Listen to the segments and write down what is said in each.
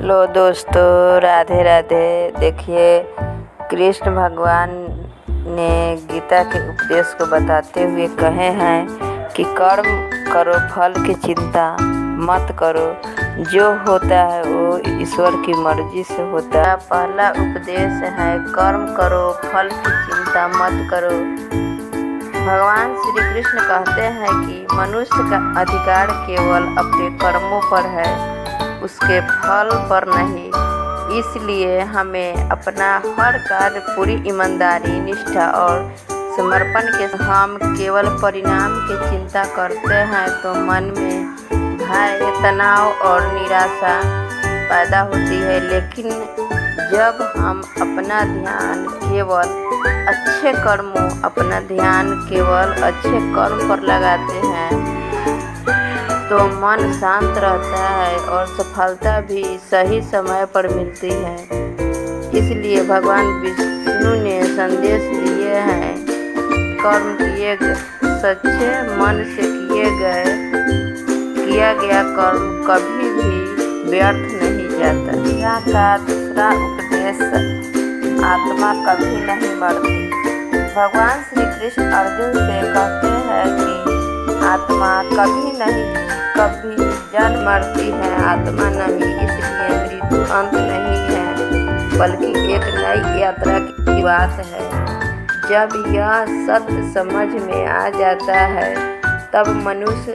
लो दोस्तों, राधे राधे। देखिए, कृष्ण भगवान ने गीता के उपदेश को बताते हुए कहे हैं कि कर्म करो, फल की चिंता मत करो। जो होता है वो ईश्वर की मर्जी से होता है। पहला उपदेश है कर्म करो, फल की चिंता मत करो। भगवान श्री कृष्ण कहते हैं कि मनुष्य का अधिकार केवल अपने कर्मों पर है, उसके फल पर नहीं। इसलिए हमें अपना हर कार्य पूरी ईमानदारी, निष्ठा और समर्पण के हम केवल परिणाम की चिंता करते हैं तो मन में भय, तनाव और निराशा पैदा होती है। लेकिन जब हम अपना ध्यान केवल अच्छे कर्म पर लगाते हैं तो मन शांत रहता है और सफलता भी सही समय पर मिलती है। इसलिए भगवान विष्णु ने संदेश दिए हैं, कर्म सच्चे मन से किया गया कर्म कभी भी व्यर्थ नहीं जाता। गीता का दूसरा उपदेश, आत्मा कभी नहीं मरती। भगवान श्री कृष्ण अर्जुन से कहते हैं कि आत्मा कभी जन्म मरती है, आत्मा नहीं। इसलिए मृत्यु अंत नहीं है, बल्कि एक नई यात्रा की बात है। जब यह सत्य समझ में आ जाता है तब मनुष्य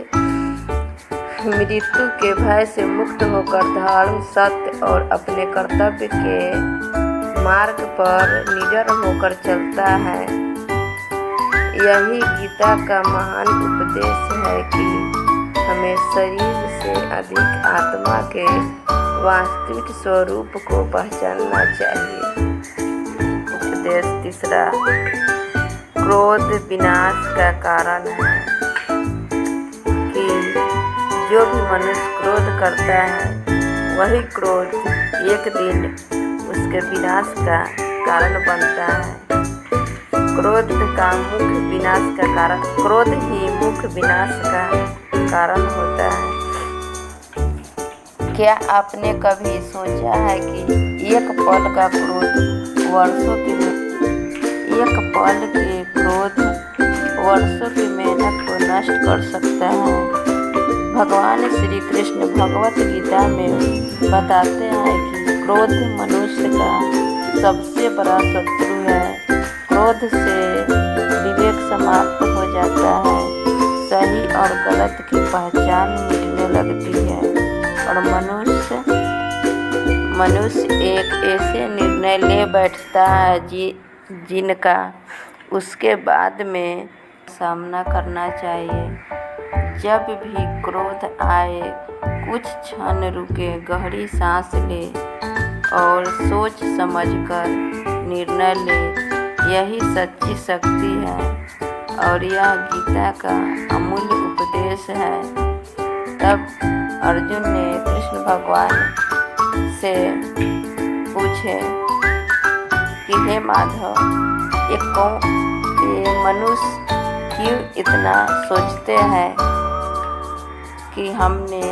मृत्यु के भय से मुक्त होकर धर्म, सत्य और अपने कर्तव्य के मार्ग पर निडर होकर चलता है। यही गीता का महान उपदेश है कि हमें शरीर से अधिक आत्मा के वास्तविक स्वरूप को पहचानना चाहिए। उपदेश तीसरा, क्रोध विनाश का कारण है। कि जो भी मनुष्य क्रोध करता है वही क्रोध एक दिन उसके विनाश का कारण बनता है। क्रोध ही मुख्य विनाश का कारण होता है। क्या आपने कभी सोचा है कि एक पल के वर्षों की मेहनत को नष्ट कर सकता है? भगवान श्री कृष्ण भगवत गीता में बताते हैं कि क्रोध मनुष्य का सबसे बड़ा शत्रु है। क्रोध से विवेक समाप्त हो जाता है, सही और गलत की पहचान मिटने लगती है और मनुष्य एक ऐसे निर्णय ले बैठता है जिनका उसके बाद में सामना करना चाहिए। जब भी क्रोध आए, कुछ क्षण रुके, गहरी सांस ले और सोच समझकर निर्णय ले। यही सच्ची शक्ति है और यह गीता का अमूल्य उपदेश है। तब अर्जुन ने कृष्ण भगवान से पूछे कि हे माधव, ये मनुष्य क्यों इतना सोचते हैं कि हमने